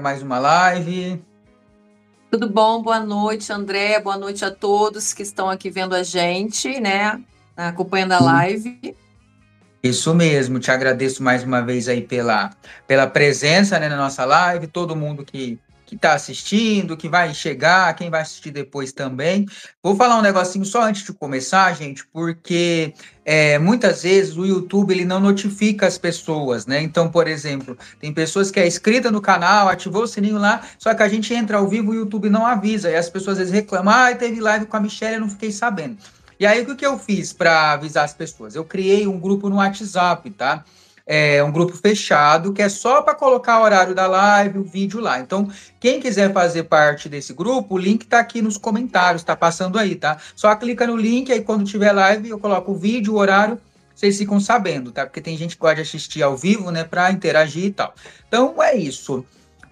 mais uma live. Tudo bom? Boa noite, André. Boa noite a todos que estão aqui vendo a gente, né? Acompanhando a live. Isso mesmo, te agradeço mais uma vez aí pela presença, né, na nossa live, todo mundo que está assistindo, que vai chegar, quem vai assistir depois também. Vou falar um negocinho só antes de começar, gente, porque muitas vezes o YouTube ele não notifica as pessoas, né? Então, por exemplo, tem pessoas que é inscrita no canal, ativou o sininho lá, só que a gente entra ao vivo e o YouTube não avisa, e as pessoas às vezes reclamam, teve live com a Michelle, eu não fiquei sabendo. E aí, o que eu fiz para avisar as pessoas? Eu criei um grupo no WhatsApp, tá? É um grupo fechado, que é só para colocar o horário da live, o vídeo lá. Então, quem quiser fazer parte desse grupo, o link tá aqui nos comentários, tá passando aí, tá? Só clica no link, aí quando tiver live, eu coloco o vídeo, o horário, vocês ficam sabendo, tá? Porque tem gente que gosta de assistir ao vivo, né, para interagir e tal. Então, é isso.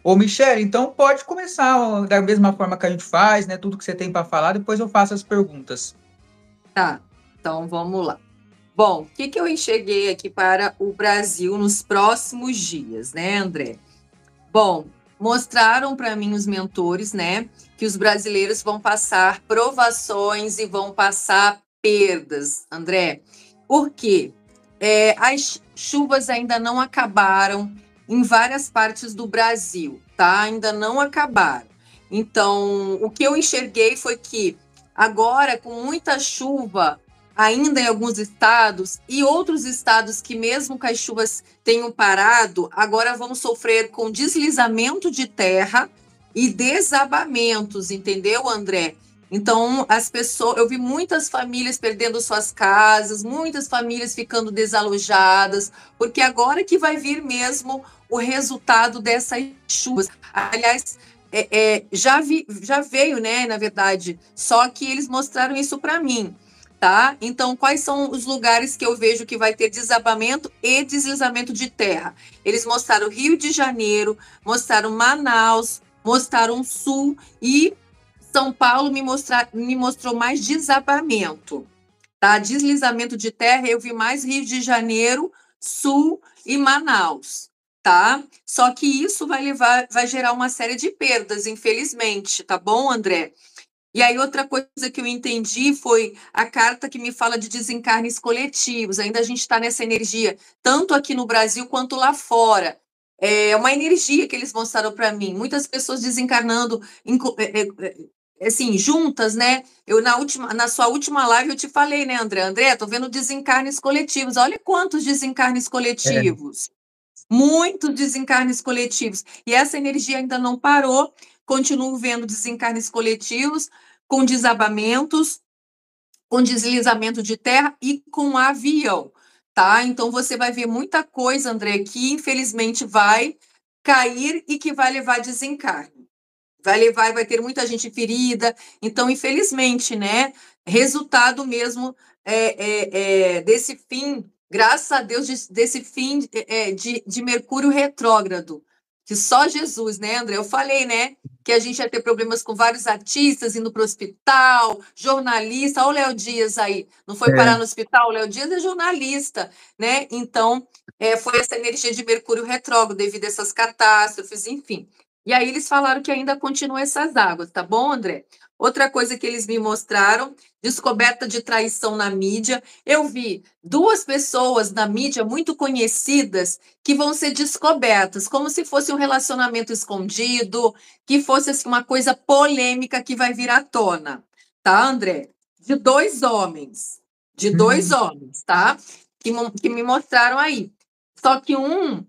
Ô, Michele, então pode começar ó, da mesma forma que a gente faz, né? Tudo que você tem para falar, depois eu faço as perguntas. Tá, então vamos lá. Bom, o que eu enxerguei aqui para o Brasil nos próximos dias, né, André? Bom, mostraram para mim os mentores, né, que os brasileiros vão passar provações e vão passar perdas, André. Por quê? As chuvas ainda não acabaram em várias partes do Brasil, tá? Ainda não acabaram. Então, o que eu enxerguei foi que agora, com muita chuva, ainda em alguns estados, e outros estados que, mesmo com as chuvas tenham parado, agora vão sofrer com deslizamento de terra e desabamentos, entendeu, André? Então, as pessoas, eu vi muitas famílias perdendo suas casas, muitas famílias ficando desalojadas, porque agora que vai vir mesmo o resultado dessas chuvas. Aliás, já veio, né, na verdade, só que eles mostraram isso para mim, tá? Então, quais são os lugares que eu vejo que vai ter desabamento e deslizamento de terra? Eles mostraram Rio de Janeiro, mostraram Manaus, mostraram Sul e São Paulo me mostrou mais desabamento, tá? Deslizamento de terra, eu vi mais Rio de Janeiro, Sul e Manaus, tá? Só que isso vai gerar uma série de perdas, infelizmente, tá bom, André? E aí, outra coisa que eu entendi foi a carta que me fala de desencarnes coletivos. Ainda a gente está nessa energia, tanto aqui no Brasil quanto lá fora. É uma energia que eles mostraram para mim. Muitas pessoas desencarnando assim, juntas, né? Na sua última live eu te falei, né, André? André, tô vendo desencarnes coletivos. Olha quantos desencarnes É. coletivos. Muitos desencarnes coletivos. E essa energia ainda não parou. Continuo vendo desencarnes coletivos, com desabamentos, com deslizamento de terra e com avião, tá? Então você vai ver muita coisa, André, que infelizmente vai cair e que vai levar desencarne. Vai ter muita gente ferida. Então, infelizmente, né? Resultado mesmo desse fim, graças a Deus, desse fim de Mercúrio retrógrado, que só Jesus, né, André? Eu falei, né? Que a gente ia ter problemas com vários artistas indo para o hospital, jornalista. Olha o Léo Dias aí, não foi parar no hospital? O Léo Dias é jornalista, né? Então, foi essa energia de Mercúrio retrógrado devido a essas catástrofes, enfim. E aí eles falaram que ainda continuam essas águas, tá bom, André? Outra coisa que eles me mostraram, descoberta de traição na mídia. Eu vi duas pessoas na mídia muito conhecidas que vão ser descobertas, como se fosse um relacionamento escondido, que fosse assim, uma coisa polêmica que vai vir à tona, tá, André? De dois Hum, homens, tá? Que me mostraram aí. Só que um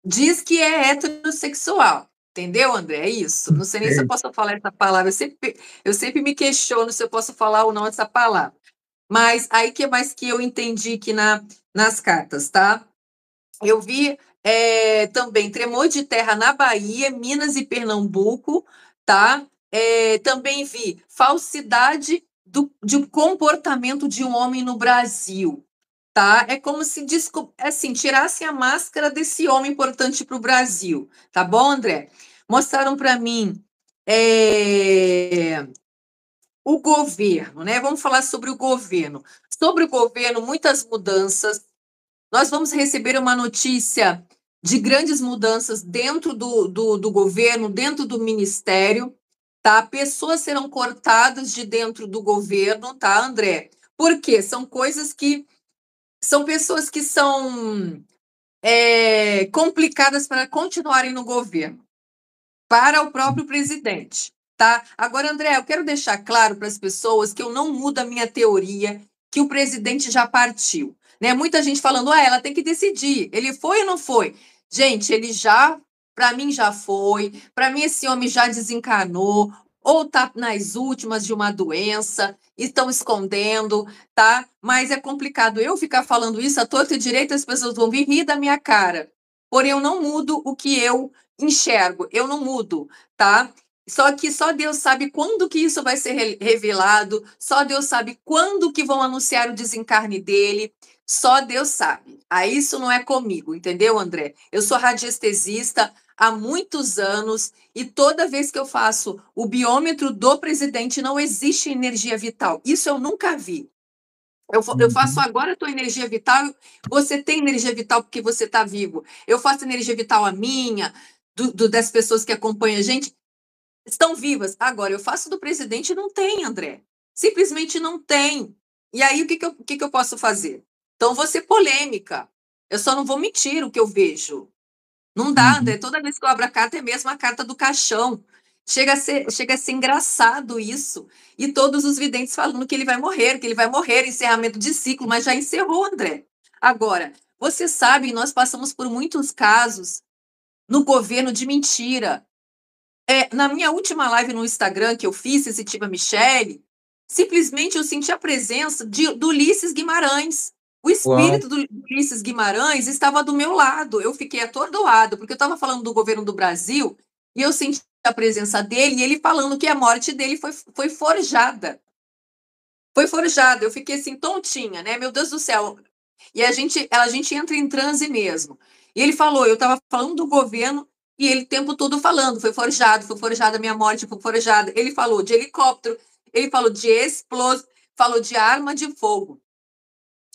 diz que é heterossexual. Entendeu, André? É isso. Não sei nem se eu sei. posso falar essa palavra. Eu sempre me questiono se eu posso falar ou não essa palavra. Mas aí que mais que eu entendi aqui nas cartas, tá? Eu vi também tremor de terra na Bahia, Minas e Pernambuco, tá? Também vi falsidade de comportamento de um homem no Brasil, tá? É como se assim, tirassem a máscara desse homem importante para o Brasil, tá bom, André? Mostraram para mim o governo, né? Vamos falar sobre o governo. Sobre o governo, muitas mudanças. Nós vamos receber uma notícia de grandes mudanças dentro do governo, dentro do ministério, tá? Pessoas serão cortadas de dentro do governo, tá, André? Por quê? São coisas que são pessoas que são complicadas para continuarem no governo, para o próprio presidente, tá? Agora, André, eu quero deixar claro para as pessoas que eu não mudo a minha teoria que o presidente já partiu, né? Muita gente falando, ela tem que decidir, ele foi ou não foi? Gente, ele já, para mim já foi, para mim esse homem já desencanou, ou está nas últimas de uma doença, estão escondendo, tá? Mas é complicado eu ficar falando isso à torta e direita, as pessoas vão vir rir da minha cara. Porém, eu não mudo o que eu enxergo, eu não mudo, tá? Só que só Deus sabe quando que isso vai ser revelado, só Deus sabe quando que vão anunciar o desencarne dele, só Deus sabe. Aí isso não é comigo, entendeu, André? Eu sou radiestesista há muitos anos e toda vez que eu faço o biômetro do presidente não existe energia vital. Isso eu nunca vi. Eu faço agora a tua energia vital, você tem energia vital porque você está vivo. Eu faço energia vital a minha, das pessoas que acompanham a gente, estão vivas. Agora, eu faço do presidente e não tem, André. Simplesmente não tem. E aí, o que eu posso fazer? Então, vou ser polêmica. Eu só não vou mentir o que eu vejo. Não dá, Uhum. André. Toda vez que eu abro a carta, é mesmo a carta do caixão. Chega a ser engraçado isso. E todos os videntes falando que ele vai morrer, encerramento de ciclo, mas já encerrou, André. Agora, você sabe, nós passamos por muitos casos no governo de mentira. Na minha última live no Instagram que eu fiz, Sensitiva Michele, simplesmente eu senti a presença do Ulisses Guimarães. O Uau. espírito do Ulisses Guimarães estava do meu lado. Eu fiquei atordoada, porque eu estava falando do governo do Brasil e eu senti a presença dele e ele falando que a morte dele foi forjada. Foi forjada. Eu fiquei assim, tontinha, né? Meu Deus do céu. E a gente entra em transe mesmo. E ele falou, eu estava falando do governo e ele o tempo todo falando, foi forjada a minha morte, foi forjada. Ele falou de helicóptero, ele falou de explosão, falou de arma de fogo.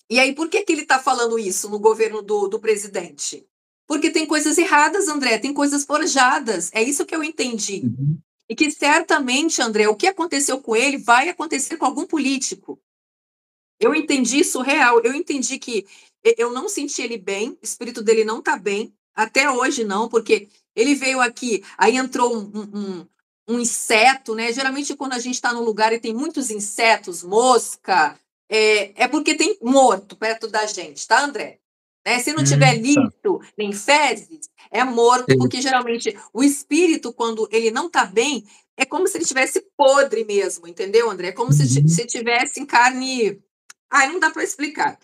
E aí, por que ele está falando isso no governo do presidente? Porque tem coisas erradas, André, tem coisas forjadas. É isso que eu entendi. Uhum. E que certamente, André, o que aconteceu com ele vai acontecer com algum político. Eu entendi isso real. Eu entendi que eu não senti ele bem, o espírito dele não está bem, até hoje não, porque ele veio aqui, aí entrou um inseto, né? Geralmente, quando a gente está num lugar e tem muitos insetos, mosca, é porque tem morto perto da gente, tá, André? Né? Se não tiver Tá. lixo nem fezes, é morto, Sei. porque geralmente o espírito, quando ele não está bem, é como se ele estivesse podre mesmo, entendeu, André? É como Uhum. se tivesse em carne. Não dá para explicar.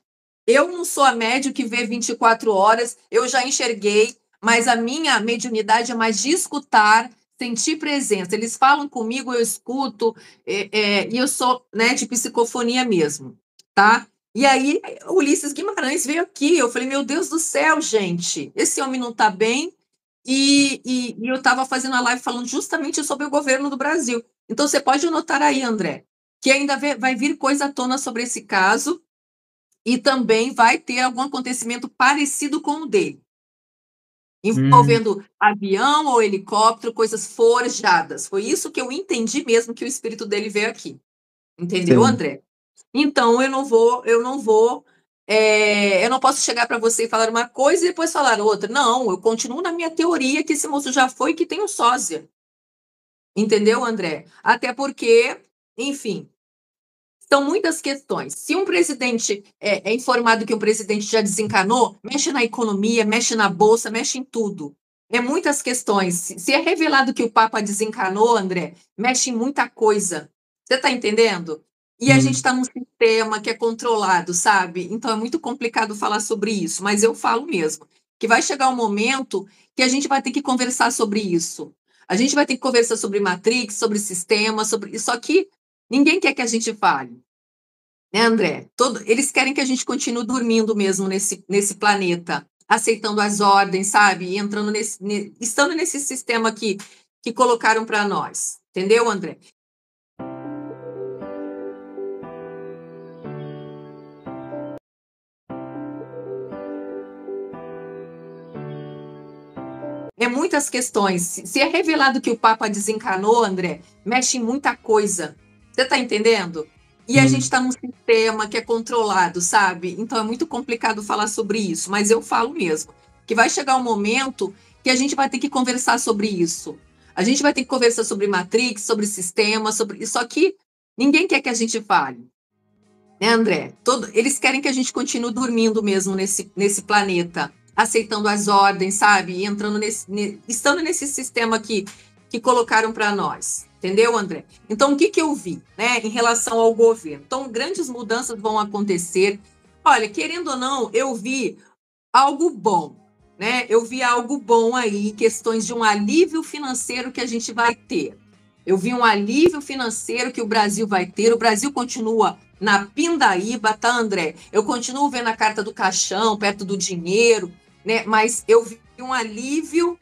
Eu não sou a médium que vê 24 horas, eu já enxerguei, mas a minha mediunidade é mais de escutar, sentir presença. Eles falam comigo, eu escuto, e eu sou, né, de psicofonia mesmo, tá? E aí, o Ulisses Guimarães veio aqui. Eu falei, meu Deus do céu, gente, esse homem não está bem. E eu estava fazendo a live falando justamente sobre o governo do Brasil. Então, você pode anotar aí, André, que ainda vai vir coisa à tona sobre esse caso e também vai ter algum acontecimento parecido com o dele, Hum, envolvendo avião ou helicóptero, coisas forjadas. Foi isso que eu entendi mesmo que o espírito dele veio aqui. Entendeu, sei. André? Então, eu não posso chegar para você e falar uma coisa e depois falar outra. Não, eu continuo na minha teoria que esse moço já foi e que tem um sósia. Entendeu, André? Até porque, enfim, são muitas questões. Se um presidente é informado que um presidente já desencanou, mexe na economia, mexe na bolsa, mexe em tudo. É muitas questões. Se é revelado que o Papa desencanou, André, mexe em muita coisa. Você está entendendo? E a gente Sim. está num sistema que é controlado, sabe? Então é muito complicado falar sobre isso, mas eu falo mesmo que vai chegar um momento que a gente vai ter que conversar sobre isso. A gente vai ter que conversar sobre Matrix, sobre sistema, sobre. Só que ninguém quer que a gente fale, né, André? Eles querem que a gente continue dormindo mesmo nesse planeta, aceitando as ordens, sabe? E entrando estando nesse sistema que colocaram para nós. Entendeu, André? é muitas questões. Se é revelado que o Papa desencarnou, André, mexe em muita coisa. Você está entendendo? E a gente está num sistema que é controlado, sabe? Então é muito complicado falar sobre isso, mas eu falo mesmo que vai chegar um momento que a gente vai ter que conversar sobre isso. A gente vai ter que conversar sobre Matrix, sobre sistema, sobre isso. Só que ninguém quer que a gente fale, né, André? Eles querem que a gente continue dormindo mesmo nesse planeta, aceitando as ordens, sabe? E entrando estando nesse sistema que colocaram para nós. Entendeu, André? Então, o que eu vi, né, em relação ao governo? Então, grandes mudanças vão acontecer. Olha, querendo ou não, eu vi algo bom, né? Eu vi algo bom aí, questões de um alívio financeiro que a gente vai ter. Eu vi um alívio financeiro que o Brasil vai ter. O Brasil continua na pindaíba, tá, André? Eu continuo vendo a carta do caixão perto do dinheiro, né? Mas eu vi um alívio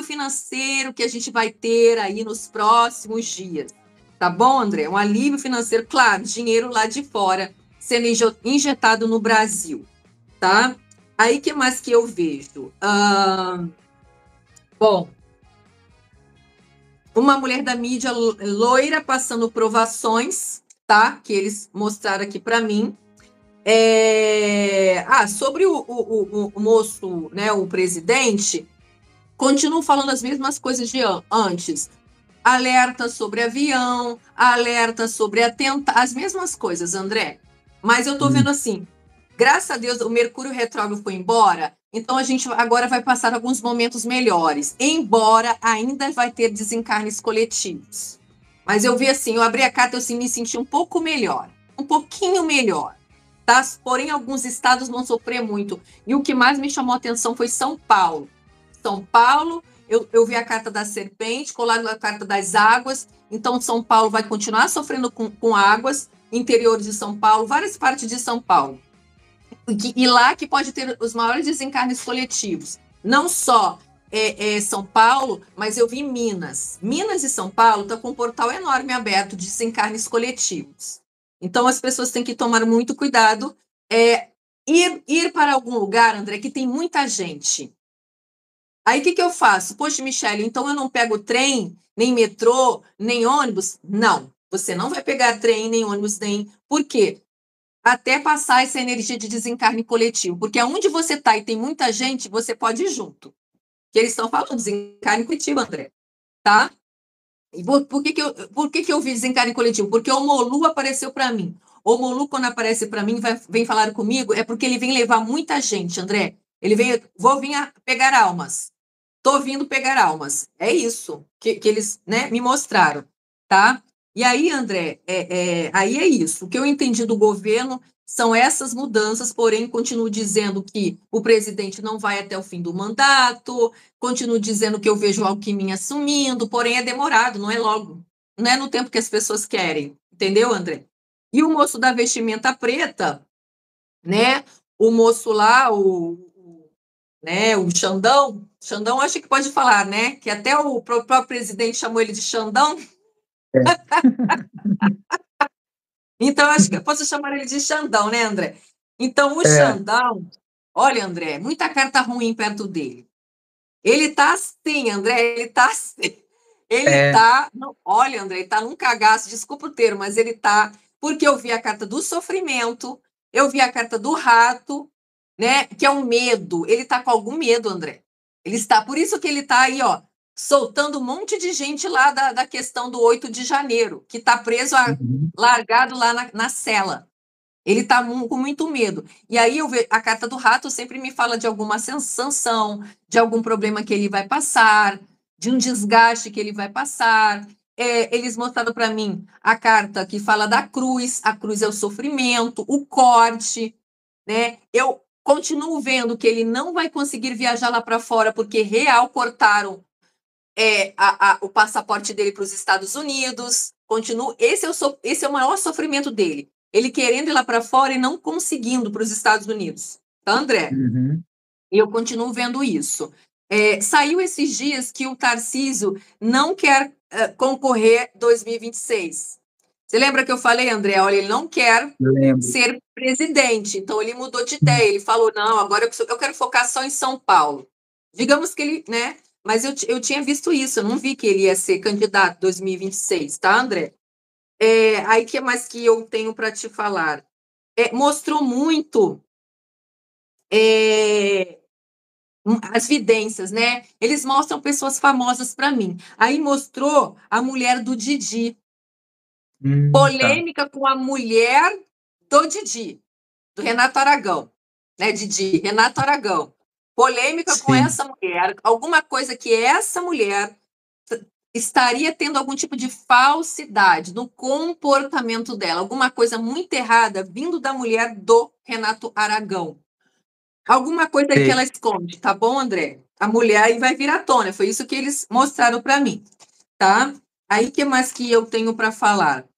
financeiro que a gente vai ter aí nos próximos dias. Tá bom, André? Um alívio financeiro, claro, dinheiro lá de fora sendo injetado no Brasil, tá? Aí, que mais que eu vejo? Bom, uma mulher da mídia loira passando provações, tá? Que eles mostraram aqui para mim. Sobre o moço, né, o presidente, continuam falando as mesmas coisas de antes. Alerta sobre avião, alerta sobre atentado, as mesmas coisas, André. Mas eu tô vendo assim, graças a Deus o Mercúrio retrógrado foi embora, então a gente agora vai passar alguns momentos melhores, embora ainda vai ter desencarnes coletivos. Mas eu vi assim, eu abri a carta, eu assim, me senti um pouco melhor, um pouquinho melhor, tá? Porém, alguns estados vão sofrer muito. E o que mais me chamou a atenção foi São Paulo. São Paulo, eu vi a carta da serpente, colado na carta das águas, então São Paulo vai continuar sofrendo com águas, interior de São Paulo, várias partes de São Paulo. E lá que pode ter os maiores desencarnes coletivos. Não só São Paulo, mas eu vi Minas. Minas e São Paulo estão com um portal enorme aberto de desencarnes coletivos. Então as pessoas têm que tomar muito cuidado. Ir para algum lugar, André, que tem muita gente. Aí o que eu faço? Poxa, Michele, então eu não pego trem, nem metrô, nem ônibus? Não, você não vai pegar trem, nem ônibus, nem. Por quê? Até passar essa energia de desencarne coletivo. Porque aonde você está e tem muita gente, você pode ir junto. Que eles estão falando desencarne coletivo, André. Tá? E por que eu vi desencarne coletivo? Porque o Molu apareceu para mim. O Molu, quando aparece para mim, vem falar comigo, é porque ele vem levar muita gente, André. Ele vem, vou vir pegar almas. Tô vindo pegar almas. É isso que eles, né, me mostraram, tá? E aí, André, aí é isso. O que eu entendi do governo são essas mudanças, porém, continuo dizendo que o presidente não vai até o fim do mandato, continuo dizendo que eu vejo o Alckmin assumindo, porém é demorado, não é logo. Não é no tempo que as pessoas querem. Entendeu, André? E o moço da vestimenta preta, né? O moço lá, né, o Xandão acho que pode falar, né, que até o próprio presidente chamou ele de Xandão, então acho que eu posso chamar ele de Xandão, né, André? Então o Xandão, olha, André, muita carta ruim perto dele. Ele tá assim, André, ele tá assim. Olha, André, ele tá num cagaço, desculpa o termo, mas ele tá, porque eu vi a carta do sofrimento, eu vi a carta do rato, né, que é um medo. Ele tá com algum medo, André. Por isso que ele tá aí, ó, soltando um monte de gente lá da questão do 8 de janeiro, que tá preso, largado lá na cela. Ele tá com muito medo. E aí eu vejo, a carta do rato sempre me fala de alguma sanção, de algum problema que ele vai passar, de um desgaste que ele vai passar. Eles mostraram para mim a carta que fala da cruz. A cruz é o sofrimento, o corte, né? Eu continuo vendo que ele não vai conseguir viajar lá para fora porque real cortaram o passaporte dele para os Estados Unidos. Esse é o maior sofrimento dele. Ele querendo ir lá para fora e não conseguindo para os Estados Unidos. Tá, André? E eu continuo vendo isso. Saiu esses dias que o Tarcísio não quer concorrer 2026. Você lembra que eu falei, André? Olha, ele não quer ser presidente. Então, ele mudou de ideia. Ele falou, não, agora eu quero focar só em São Paulo. Digamos que ele, né? Mas eu tinha visto isso, eu não vi que ele ia ser candidato em 2026, tá, André? Aí, que mais que eu tenho para te falar? Mostrou muito as vidências, né? Eles mostram pessoas famosas para mim. Aí mostrou a mulher do Didi. Tá. Polêmica com a mulher do Didi, do Renato Aragão. Né, Didi? Renato Aragão. Polêmica com Sim. essa mulher. Alguma coisa que essa mulher estaria tendo algum tipo de falsidade no comportamento dela. Alguma coisa muito errada vindo da mulher do Renato Aragão. Alguma coisa aí que Sei. ela esconde, tá bom, André? A mulher aí vai vir à tona. Foi isso que eles mostraram para mim, tá? Aí, que mais que eu tenho para falar?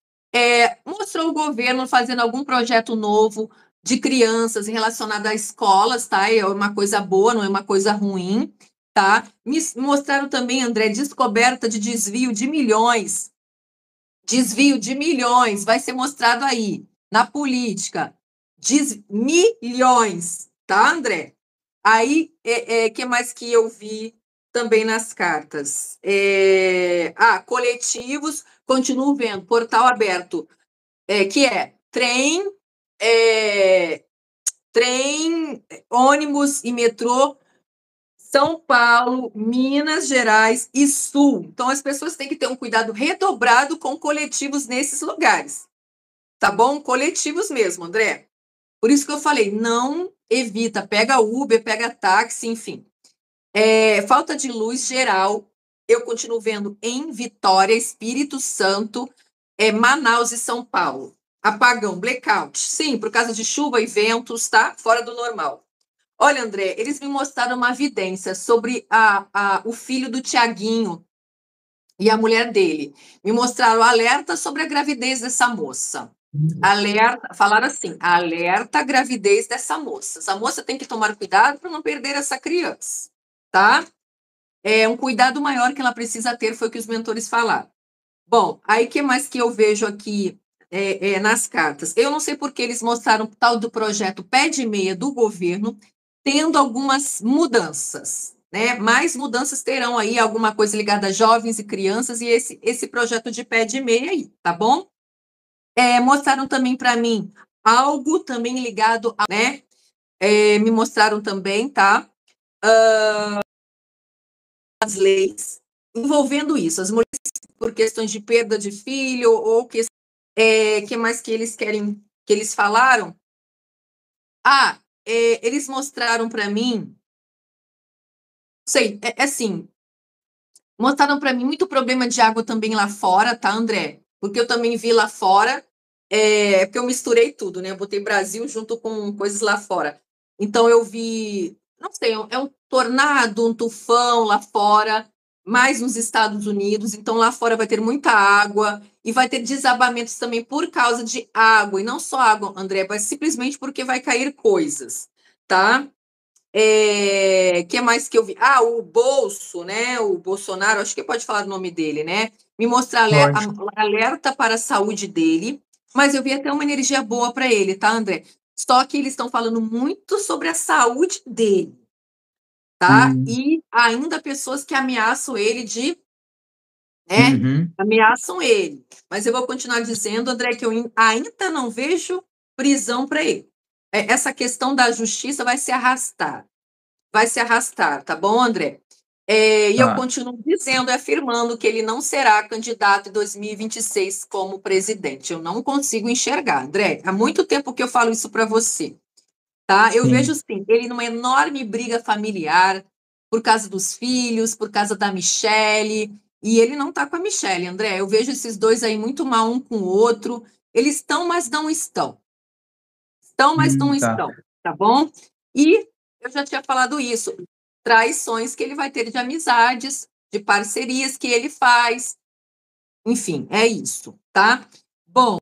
Mostrou o governo fazendo algum projeto novo de crianças relacionado a escolas, tá? É uma coisa boa, não é uma coisa ruim, tá? Me mostraram também, André, descoberta de desvio de milhões. Desvio de milhões vai ser mostrado aí na política. Milhões, tá, André? Aí, que mais que eu vi também nas cartas? Coletivos, continuo vendo, portal aberto, que é trem, ônibus e metrô, São Paulo, Minas Gerais e Sul. Então, as pessoas têm que ter um cuidado redobrado com coletivos nesses lugares, tá bom? Coletivos mesmo, André. Por isso que eu falei, não evita, pega Uber, pega táxi, enfim. Falta de luz geral, eu continuo vendo em Vitória, Espírito Santo, Manaus e São Paulo. Apagão, blackout, sim, por causa de chuva e ventos, tá? Fora do normal. Olha, André, eles me mostraram uma evidência sobre o filho do Tiaguinho e a mulher dele. Me mostraram alerta sobre a gravidez dessa moça. Alerta, falaram assim, alerta a gravidez dessa moça. Essa moça tem que tomar cuidado para não perder essa criança, tá? Um cuidado maior que ela precisa ter, foi o que os mentores falaram. Bom, aí que mais que eu vejo aqui nas cartas? Eu não sei porque eles mostraram o tal do projeto Pé de Meia do governo, tendo algumas mudanças, né? Mais mudanças terão aí, alguma coisa ligada a jovens e crianças, e esse projeto de Pé de Meia aí, tá bom? Mostraram também para mim algo também ligado a, né? Me mostraram também, tá? As leis envolvendo isso, as mulheres por questões de perda de filho ou que mais que eles querem, que eles falaram? Eles mostraram para mim, não sei, assim, mostraram para mim muito problema de água também lá fora, tá, André? Porque eu também vi lá fora, porque eu misturei tudo, né? Eu botei Brasil junto com coisas lá fora. Então eu vi, não sei, é um tornado, um tufão lá fora, mais nos Estados Unidos. Então lá fora vai ter muita água e vai ter desabamentos também por causa de água. E não só água, André, mas simplesmente porque vai cair coisas, tá? Que mais que eu vi? O Bolso, né? O Bolsonaro, acho que pode falar o nome dele, né? Me mostrar Pode. alerta para a saúde dele, mas eu vi até uma energia boa para ele, tá, André? Só que eles estão falando muito sobre a saúde dele, tá? Hum. E ainda pessoas que ameaçam ele né? Uhum. Ameaçam ele. Mas eu vou continuar dizendo, André, que eu ainda não vejo prisão para ele. Essa questão da justiça vai se arrastar. Vai se arrastar, tá bom, André? E eu Tá. continuo dizendo e afirmando que ele não será candidato em 2026 como presidente. Eu não consigo enxergar, André. Há muito tempo que eu falo isso para você, tá? Eu vejo, Sim. sim, ele numa enorme briga familiar por causa dos filhos, por causa da Michelle, e ele não tá com a Michelle, André. Eu vejo esses dois aí muito mal um com o outro. Eles estão, mas não estão. Estão, mas não Tá. estão, tá bom? E eu já tinha falado isso, traições que ele vai ter de amizades, de parcerias que ele faz, enfim, é isso, tá? Bom,